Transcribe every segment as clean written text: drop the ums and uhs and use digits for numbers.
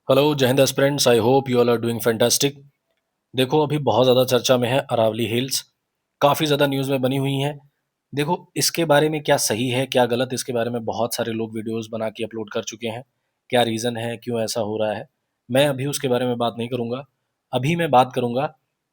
Hello जय हिंद aspirants, I hope you all are doing fantastic. देखो अभी बहुत ज़्यादा चर्चा में है अरावली हिल्स, काफ़ी ज़्यादा न्यूज़ में बनी हुई हैं। देखो इसके बारे में क्या सही है क्या गलत, इसके बारे में बहुत सारे लोग वीडियोस बना के अपलोड कर चुके हैं। क्या रीज़न है, क्यों ऐसा हो रहा है, मैं अभी उसके बारे में बात नहीं करूँगा। अभी मैं बात करूँगा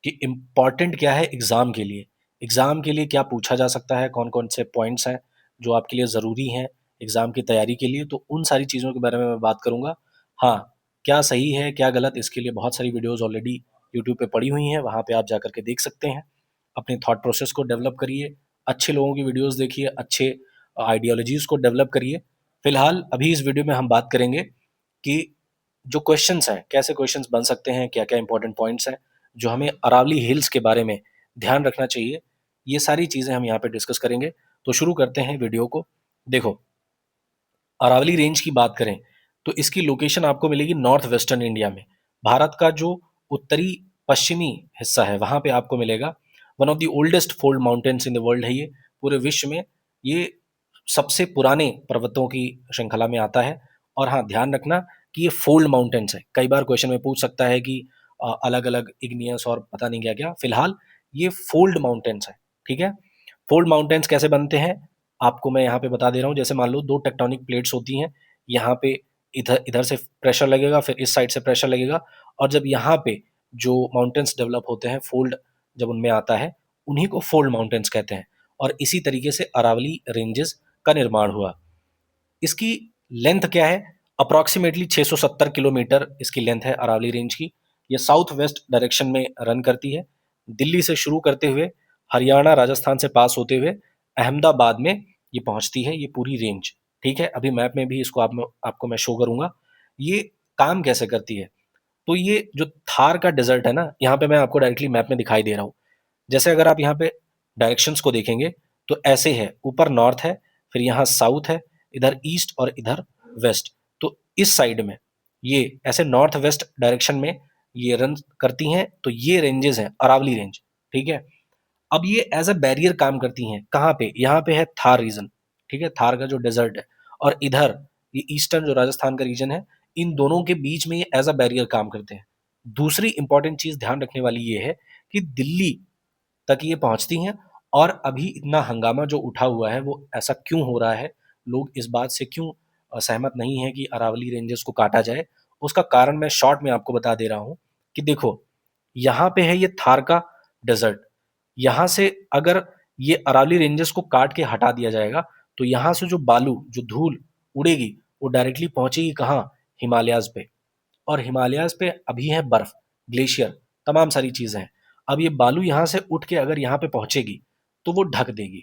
कि इम्पॉर्टेंट क्या है एग्ज़ाम के लिए। एग्ज़ाम के लिए क्या पूछा जा सकता है, कौन कौन से पॉइंट्स हैं जो आपके लिए ज़रूरी हैं एग्ज़ाम की तैयारी के लिए, तो उन सारी चीज़ों के बारे में मैं बात करूँगा। हाँ, क्या सही है क्या गलत, इसके लिए बहुत सारी वीडियोस ऑलरेडी यूट्यूब पे पड़ी हुई हैं, वहाँ पे आप जा कर के देख सकते हैं। अपने थॉट प्रोसेस को डेवलप करिए, अच्छे लोगों की वीडियोस देखिए, अच्छे आइडियोलॉजीज़ को डेवलप करिए। फिलहाल अभी इस वीडियो में हम बात करेंगे कि जो क्वेश्चंस हैं, कैसे क्वेश्चंस बन सकते हैं, क्या-क्या इंपॉर्टेंट पॉइंट्स हैं, जो हमें अरावली हिल्स के बारे में ध्यान रखना चाहिए। ये सारी चीज़ें हम यहाँ पे डिस्कस करेंगे। तो शुरू करते हैं वीडियो को। देखो, अरावली रेंज की बात करें तो इसकी लोकेशन आपको मिलेगी नॉर्थ वेस्टर्न इंडिया में। भारत का जो उत्तरी पश्चिमी हिस्सा है वहाँ पे आपको मिलेगा। One of the oldest fold mountains in the world है ये, पूरे विश्व में ये सबसे पुराने पर्वतों की श्रृंखला में आता है। और हाँ, ध्यान रखना कि ये फोल्ड माउंटेन्स है। कई बार क्वेश्चन में पूछ सकता है कि अलग अलग इग्नियस और पता नहीं क्या क्या, फिलहाल ये फोल्ड माउंटेन्स है। ठीक है, फोल्ड माउंटेन्स कैसे बनते हैं आपको मैं यहाँ पे बता दे रहा हूँ। जैसे मान लो दो टेक्टोनिक प्लेट्स होती हैं, यहाँ पे इधर इधर से प्रेशर लगेगा, फिर इस साइड से प्रेशर लगेगा, और जब यहाँ पे जो माउंटेन्स डेवलप होते हैं, फोल्ड जब उनमें आता है, उन्हीं को फोल्ड माउंटेन्स कहते हैं। और इसी तरीके से अरावली रेंजेस का निर्माण हुआ। इसकी लेंथ क्या है, अप्रॉक्सीमेटली 670 किलोमीटर इसकी लेंथ है अरावली रेंज की। ये साउथ वेस्ट डायरेक्शन में रन करती है, दिल्ली से शुरू करते हुए हरियाणा राजस्थान से पास होते हुए अहमदाबाद में ये पहुंचती है ये पूरी रेंज। ठीक है, अभी मैप में भी इसको आपको मैं शो करूंगा ये काम कैसे करती है। तो ये जो थार का डेजर्ट है ना, यहाँ पे मैं आपको डायरेक्टली मैप में दिखाई दे रहा हूँ। जैसे अगर आप यहाँ पे डायरेक्शंस को देखेंगे तो ऐसे है, ऊपर नॉर्थ है, फिर यहाँ साउथ है, इधर ईस्ट और इधर वेस्ट। तो इस साइड में ये ऐसे नॉर्थ वेस्ट डायरेक्शन में ये रन करती हैं। तो ये रेंजेस हैं अरावली रेंज। ठीक है, अब ये एज अ बैरियर काम करती हैं। कहाँ पे, यहाँ पे है थार रीजन। ठीक है, थार का जो डेजर्ट है, और इधर ये ईस्टर्न जो राजस्थान का रीजन है, इन दोनों के बीच में ये एज अ बैरियर काम करते हैं। दूसरी इंपॉर्टेंट चीज ध्यान रखने वाली ये है कि दिल्ली तक ये पहुंचती हैं। और अभी इतना हंगामा जो उठा हुआ है वो ऐसा क्यों हो रहा है, लोग इस बात से क्यों सहमत नहीं है कि अरावली रेंजेस को काटा जाए, उसका कारण मैं शॉर्ट में आपको बता दे रहा हूँ कि देखो, यहाँ पे है ये थार का डेजर्ट। यहाँ से अगर ये अरावली रेंजेस को काट के हटा दिया जाएगा तो यहाँ से जो बालू, जो धूल उड़ेगी, वो डायरेक्टली पहुंचेगी कहाँ, हिमालयाज पे। और हिमालयाज पे अभी है बर्फ, ग्लेशियर, तमाम सारी चीजें हैं। अब ये बालू यहाँ से उठ के अगर यहाँ पे पहुंचेगी तो वो ढक देगी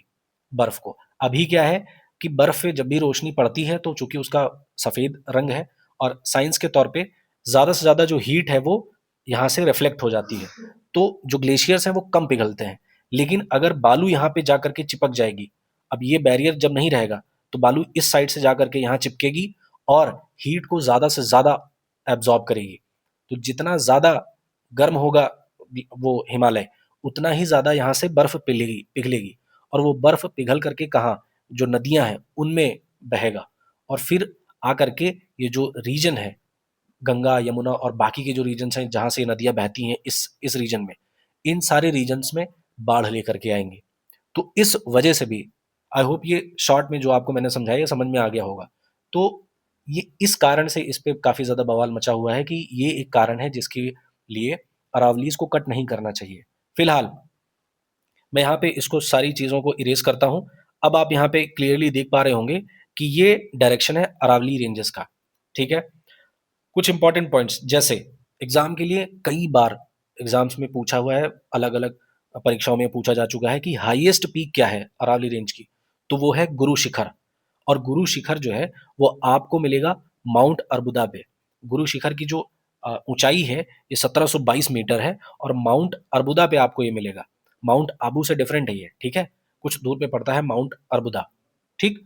बर्फ को। अभी क्या है कि बर्फ पे जब भी रोशनी पड़ती है तो चूंकि उसका सफेद रंग है, और साइंस के तौर पे ज्यादा से ज्यादा जो हीट है वो यहाँ से रिफ्लेक्ट हो जाती है, तो जो ग्लेशियर्स हैं वो कम पिघलते हैं। लेकिन अगर बालू यहाँ पे जा करके चिपक जाएगी, अब ये बैरियर जब नहीं रहेगा तो बालू इस साइड से जा करके यहाँ चिपकेगी और हीट को ज्यादा से ज्यादा एब्जॉर्ब करेगी। तो जितना ज़्यादा गर्म होगा वो हिमालय, उतना ही ज़्यादा यहाँ से बर्फ पिघलेगी। और वो बर्फ पिघल करके कहाँ, जो नदियाँ हैं उनमें बहेगा। और फिर आकर के ये जो रीजन है, गंगा यमुना और बाकी के जो रीजन्स हैं जहाँ से ये नदियाँ बहती हैं इस रीजन में, इन सारे रीजन्स में बाढ़ लेकर के आएंगे। तो इस वजह से भी, आई होप ये शॉर्ट में जो आपको मैंने समझाया ये समझ में आ गया होगा। तो ये इस कारण से इस पे काफ़ी ज़्यादा बवाल मचा हुआ है कि ये एक कारण है जिसके लिए अरावलीज को कट नहीं करना चाहिए। फिलहाल मैं यहाँ पे इसको सारी चीज़ों को इरेज करता हूँ। अब आप यहाँ पे क्लियरली देख पा रहे होंगे कि ये डायरेक्शन है अरावली रेंजेस का। ठीक है, कुछ इंपॉर्टेंट पॉइंट्स जैसे एग्जाम के लिए कई बार एग्जाम्स में पूछा हुआ है, अलग अलग परीक्षाओं में पूछा जा चुका है कि हाईएस्ट पीक क्या है अरावली रेंज की, तो वो है गुरु शिखर। और गुरु शिखर जो है वो आपको मिलेगा माउंट अरबुदा पे। गुरु शिखर की जो ऊंचाई है ये 1722 मीटर है, और माउंट अरबुदा पे आपको ये मिलेगा। माउंट आबू से डिफरेंट है ये। ठीक है, कुछ दूर पे पड़ता है माउंट अरबुदा। ठीक,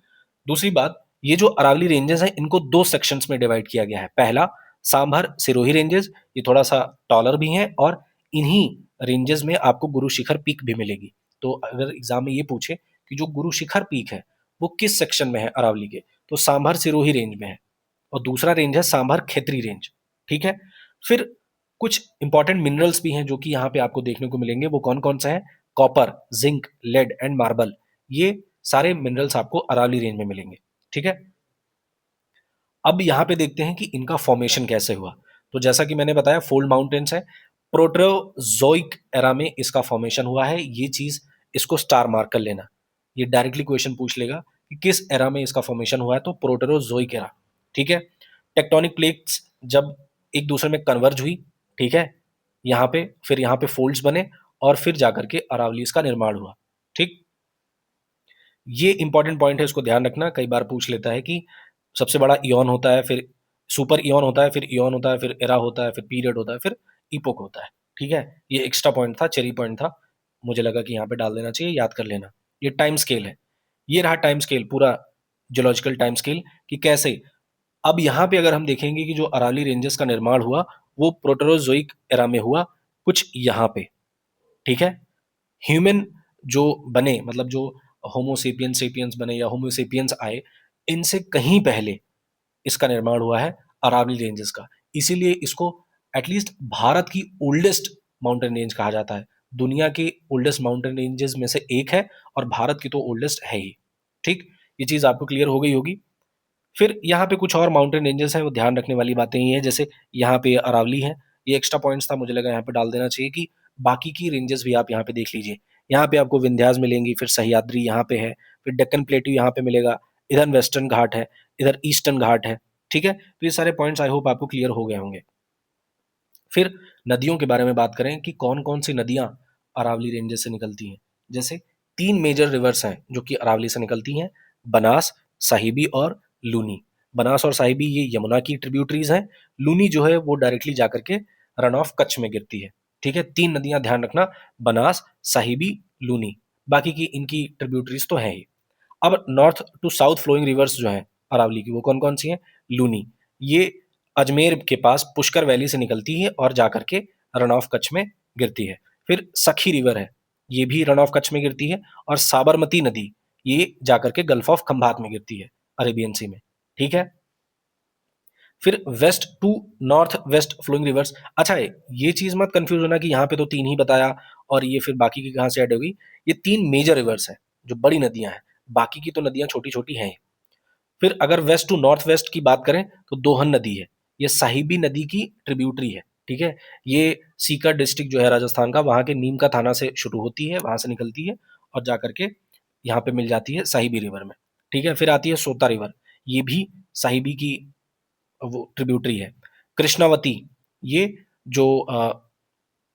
दूसरी बात, ये जो अरावली रेंजेस हैं इनको दो सेक्शंस में डिवाइड किया गया है। पहला सांभर सिरोही रेंजेस, ये थोड़ा सा टॉलर भी हैं, और इन्हीं रेंजेस में आपको गुरु शिखर पीक भी मिलेगी। तो अगर एग्जाम में ये पूछे कि जो गुरु शिखर पीक है वो किस सेक्शन में है अरावली के, तो सांभर सिरोही रेंज में है। और दूसरा रेंज है सांभर खेतरी रेंज। ठीक है। फिर कुछ इंपॉर्टेंट मिनरल्स भी हैं जो कि यहाँ पे आपको देखने को मिलेंगे। वो कौन कौन से हैं? Copper, zinc, lead and marble. ये सारे मिनरल्स आपको अरावली रेंज में मिलेंगे। ठीक है। अब यहाँ पे देखते हैं कि इनका फॉर्मेशन कैसे हुआ। तो जैसा कि मैंने बताया, फोल्ड माउंटेन्स है, प्रोटेरोजोइक एरा में इसका फॉर्मेशन हुआ है। ये चीज, इसको स्टार मार्क कर लेना। ये डायरेक्टली क्वेश्चन पूछ लेगा कि किस एरा में इसका फॉर्मेशन हुआ है, तो प्रोटेरोजोइक एरा। ठीक है। टेक्टोनिक प्लेट्स जब एक दूसरे में कन्वर्ज हुई, ठीक है, यहाँ पे, फिर यहाँ पे फोल्ड्स बने और फिर जाकर के अरावलीज का निर्माण हुआ। ठीक। ये इंपॉर्टेंट पॉइंट है, इसको ध्यान रखना। कई बार पूछ लेता है कि सबसे बड़ा इयॉन होता है, फिर सुपर इयॉन होता है, फिर इयॉन होता है, फिर एरा होता है, फिर पीरियड होता है, फिर इपोक होता है। ठीक है। ये एक्स्ट्रा पॉइंट था, चेरी पॉइंट था, मुझे लगा कि यहाँ पे डाल देना चाहिए, याद कर लेना। ये टाइम स्केल है। ये रहा टाइम स्केल, पूरा जियोलॉजिकल टाइम स्केल कि कैसे। अब यहाँ पे अगर हम देखेंगे कि जो अरावली रेंजेस का निर्माण हुआ वो प्रोटेरोजोइक एरा में हुआ, कुछ यहाँ पे। ठीक है। ह्यूमन जो बने, मतलब जो होमोसेपियंस सेपियंस बने या होमोसेपियंस आए, इनसे कहीं पहले इसका निर्माण हुआ है अरावली रेंजेस का। इसीलिए इसको एटलीस्ट भारत की ओल्डेस्ट माउंटेन रेंज कहा जाता है। दुनिया के ओल्डेस्ट माउंटेन रेंजेस में से एक है और भारत की तो ओल्डेस्ट है ही। ठीक। ये चीज आपको क्लियर हो गई होगी। फिर यहाँ पे कुछ और माउंटेन रेंजेस हैं, वो ध्यान रखने वाली बातें ये हैं, जैसे यहाँ पे अरावली है। ये एक्स्ट्रा पॉइंट्स था, मुझे लगा यहाँ पे डाल देना चाहिए कि बाकी की रेंजेस भी आप यहाँ पे देख लीजिए। यहाँ पे आपको विंध्यास मिलेंगी, फिर सह्याद्री यहाँ पे है, फिर डेक्कन प्लेट्यू यहाँ पे मिलेगा, इधर वेस्टर्न घाट है, इधर ईस्टर्न घाट है। ठीक है। तो ये सारे पॉइंट्स आई होप आपको क्लियर हो गए होंगे। फिर नदियों के बारे में बात करें कि कौन कौन सी नदियां अरावली रेंजेस से निकलती हैं। जैसे तीन मेजर रिवर्स हैं जो कि अरावली से निकलती हैं, बनास, साहिबी और लूनी। बनास और साहिबी ये यमुना की ट्रिब्यूटरीज हैं। लूनी जो है वो डायरेक्टली जाकर के रन ऑफ कच्छ में गिरती है। ठीक है। तीन नदियां ध्यान रखना, बनास, साहिबी, लूनी। बाकी की इनकी ट्रिब्यूटरीज तो है ही। अब north to south flowing rivers जो हैं अरावली की, वो कौन कौन सी हैं? लूनी, ये अजमेर के पास पुष्कर वैली से निकलती है और जाकर के रन ऑफ कच्छ में गिरती है। फिर सखी रिवर है, ये भी रन ऑफ कच्छ में गिरती है। और साबरमती नदी, ये जाकर के गल्फ ऑफ खंभात में गिरती है, अरेबियन सी में। ठीक है। फिर west to north west flowing rivers. अच्छा है, ये चीज मत कंफ्यूज होना कि यहाँ पे तो तीन ही बताया और ये फिर बाकी की कहाँ से ऐड होगी। ये तीन मेजर रिवर्स हैं जो बड़ी नदियां हैं, बाकी की तो नदियां छोटी छोटी हैं। फिर अगर वेस्ट टू नॉर्थ वेस्ट की बात करें तो दोहन नदी है, ये साहिबी नदी की ट्रिब्यूटरी है। ठीक है। ये सीकर डिस्ट्रिक्ट जो है राजस्थान का, वहां के नीम का थाना से शुरू होती है, वहां से निकलती है और जाकर के यहाँ पे मिल जाती है साहिबी रिवर में। ठीक है। फिर आती है सोता रिवर, ये भी साहिबी की वो ट्रिब्यूटरी है। कृष्णावती, ये जो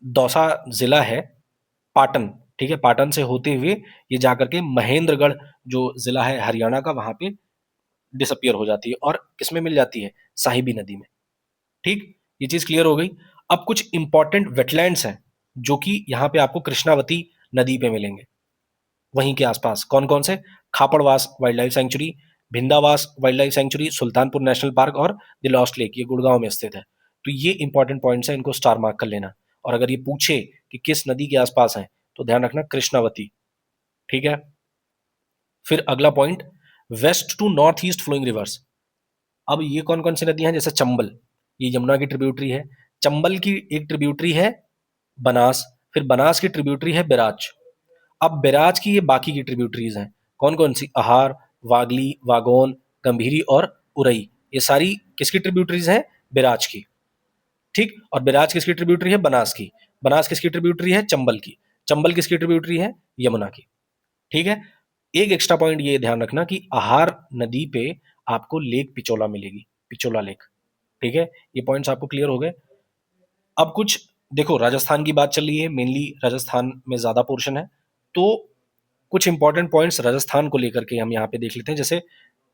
दौसा जिला है, पाटन, ठीक है, पाटन से होते हुए ये जाकर के महेंद्रगढ़ जो जिला है हरियाणा का, वहां पे डिसअपियर हो जाती है और किसमें मिल जाती है? साहिबी नदी में। ठीक। ये चीज क्लियर हो गई। अब कुछ इंपॉर्टेंट वेटलैंड्स हैं जो कि यहाँ पे आपको कृष्णावती नदी पे मिलेंगे। वहीं के आसपास कौन कौन से? Khaparwas wild life sanctuary, Bhindawas wild life sanctuary, Sultanpur national park और द लॉस्ट लेक, ये गुड़गांव में स्थित है। तो ये इंपॉर्टेंट पॉइंट्स हैं, इनको स्टार मार्क कर लेना। और अगर ये पूछे कि किस नदी के आसपास है, तो ध्यान रखना कृष्णावती। ठीक है। फिर अगला point, west to north east flowing rivers. अब ये कौन कौन सी नदियां हैं? जैसे चंबल, ये यमुना की ट्रिब्यूटरी है। चंबल की एक ट्रिब्यूटरी है बनास, फिर बनास की ट्रिब्यूटरी है बैराज। अब बैराज की ये बाकी की ट्रिब्यूटरीज हैं, कौन कौन सी? अहार, वागली, वागोन, गंभीरी और उरई। ये सारी किसकी ट्रिब्यूटरीज हैं? बैराज की। ठीक। और बैराज किसकी ट्रिब्यूटरी है? बनास की। बनास किसकी ट्रिब्यूटरी है? चंबल की। चंबल किसकी ट्रिब्यूटरी है? यमुना की। ठीक है। एक एक्स्ट्रा पॉइंट ये ध्यान रखना कि आहार नदी पे आपको लेक पिचोला मिलेगी, पिचोला लेक। ठीक है। ये पॉइंट्स आपको क्लियर हो गए। अब कुछ देखो, राजस्थान की बात चल रही है, मेनली राजस्थान में ज्यादा पोर्शन है, तो कुछ इंपॉर्टेंट पॉइंट्स राजस्थान को लेकर के हम यहाँ पे देख लेते हैं। जैसे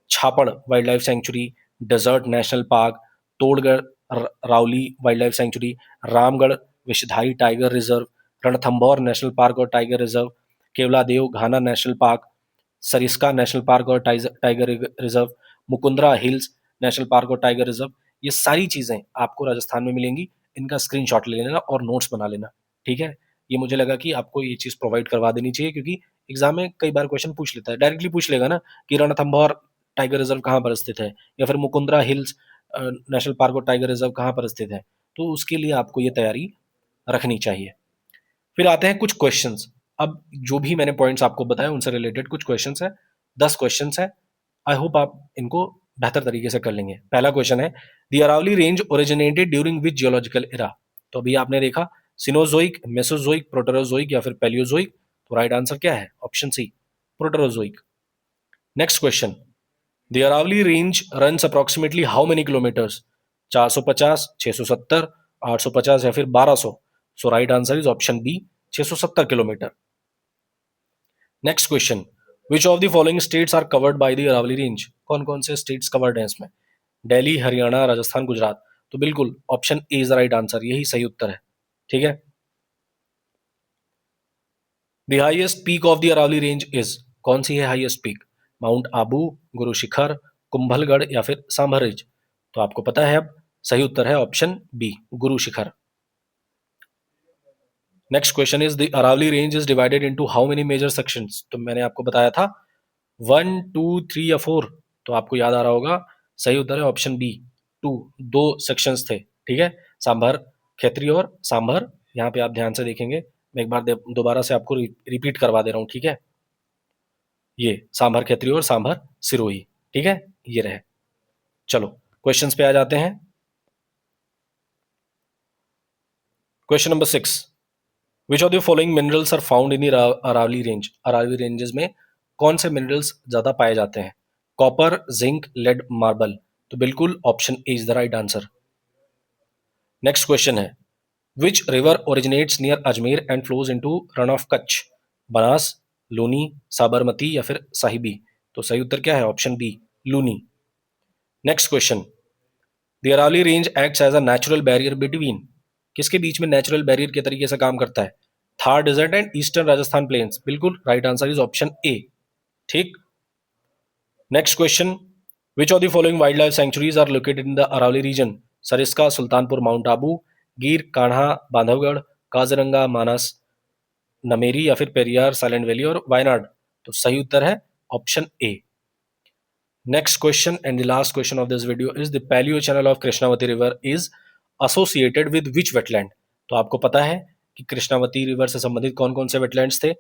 Chhapar wild life sanctuary, desert national park, Todgarh Raoli wild life sanctuary, Ramgarh Vishdhari tiger reserve, Ranthambore national park और tiger reserve, Keoladeo Ghana national park, Sariska national park और tiger reserve, Mukundra hills national park और टाइगर रिजर्व। ये सारी चीजें आपको राजस्थान में मिलेंगी। इनका स्क्रीनशॉट ले लेना और नोट्स बना लेना। ठीक है। ये मुझे लगा कि आपको ये चीज प्रोवाइड करवा देनी चाहिए, क्योंकि एग्जाम में कई बार क्वेश्चन पूछ लेता है, डायरेक्टली पूछ लेगा ना कि रणथंभौर टाइगर रिजर्व कहाँ पर स्थित है, या फिर मुकुंदरा हिल्स नेशनल पार्क और टाइगर रिजर्व कहाँ पर स्थित है, तो उसके लिए आपको ये तैयारी रखनी चाहिए। फिर आते हैं कुछ क्वेश्चंस। अब जो भी मैंने पॉइंट्स आपको बताए उनसे रिलेटेड कुछ क्वेश्चंस है, 10 क्वेश्चंस है। आई होप आप इनको बेहतर तरीके से कर लेंगे। पहला क्वेश्चन है, the Aravalli range originated during which geological era. तो अभी आपने देखा सिनोजोइक, मेसोजोइक, प्रोटेरोजोइक या फिर पैलियोजोइक। तो राइट आंसर क्या है? Option C, Proterozoic. Next question, the Aravalli range runs approximately how many kilometres? 450, 670, 850 या फिर 1200। So right answer is option B, 670 kilometre. Next question, which of the following states are covered by the Aravalli range? कौन कौन से states covered हैं इसमें? दिल्ली, हरियाणा, राजस्थान, गुजरात। तो बिल्कुल option A is the right answer, यही सही उत्तर है। ठीक है। The highest peak of the Aravalli range is, कौन सी है highest peak? Mount Abu, Guru Shikhar, Kumbhalgarh या फिर सांभर रिज। तो आपको पता है अब, सही उत्तर है option B, Guru Shikhar. Next question is, the Aravalli range is divided into how many major sections? तो मैंने आपको बताया था 1, 2, 3 या 4। तो आपको याद आ रहा होगा, सही उत्तर है ऑप्शन बी, 2। दो सेक्शंस थे। ठीक है, सांभर क्षेत्रीय और सांभर। यहाँ पे आप ध्यान से देखेंगे, मैं एक बार दोबारा से आपको रिपीट करवा दे रहा हूँ। ठीक है, ये सांभर क्षेत्रीय और सांभर सिरोही। ठीक है, ये रहे। चलो क्वेश्चंस पे आ जाते हैं। Question number 6, which of the following minerals are found in Aravalli range? Aravalli ranges में कौन से मिनरल्स ज्यादा पाए जाते हैं? Copper, zinc, lead, marble. तो बिल्कुल option A is the right answer. Next question है, which river originates near Ajmer and flows into Rann of Kutch? Banas, Luni, Sabarmati या फिर साहिबी। तो सही उत्तर क्या है? Option B, Luni. Next question, the Aravalli range acts as a natural barrier between, किसके बीच में नेचुरल बैरियर के तरीके से काम करता है? Thar desert and eastern Rajasthan plains. बिल्कुल right answer is option A. ठीक। Next question, which of the following wild life sanctuaries are located in the Aravalli region? Sariska, Sultanpur, mount Abu, Gir, Kanha, Bandhavgarh, Kaziranga, मानस, नमेरी या फिर पेरियार, साइलेंट वैली और वायनाड। तो सही उत्तर है option a. Next question and the last question of this video is, the palaeo channel of Krishnavati river is associated with which wetland? तो आपको पता है कि कृष्णावती रिवर से संबंधित कौन कौन से वेटलैंड्स थे?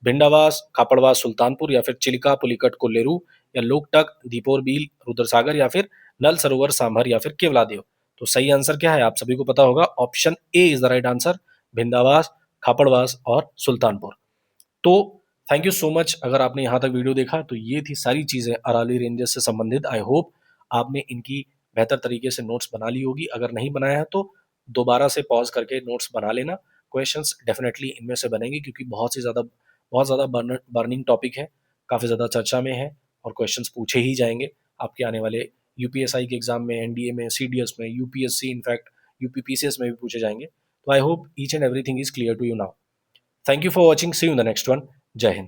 भिंडावास, कापड़वास, सुल्तानपुर या फिर चिलिका, पुलिकट, कोल्लेरू या लोकटक, दीपोर बील, रुद्रसागर या फिर नल सरोवर, सांभर या फिर केवलादेव। तो सही आंसर क्या है? आप सभी को पता होगा, option A is the right answer, Bhindawas, Khaparwas और सुल्तानपुर। तो थैंक यू सो मच, अगर आपने यहाँ तक वीडियो देखा तो ये थी सारी चीज़ें अरावली रेंजेस से संबंधित। आई होप आपने इनकी बेहतर तरीके से नोट्स बना ली होगी। अगर नहीं बनाया है तो दोबारा से पॉज करके नोट्स बना लेना। क्वेश्चंस डेफिनेटली इनमें से बनेंगे, क्योंकि बहुत ज़्यादा बर्निंग टॉपिक है, काफ़ी ज़्यादा चर्चा में है और क्वेश्चंस पूछे ही जाएंगे आपके आने वाले यूपीएसआई के एग्जाम में, एनडीए में, सीडीएस में, यूपीएससी, इनफैक्ट यूपीपीसीएस में भी पूछे जाएंगे। तो I hope each and everything is clear to you now. Thank you for watching. See you in the next one. Jai Hind.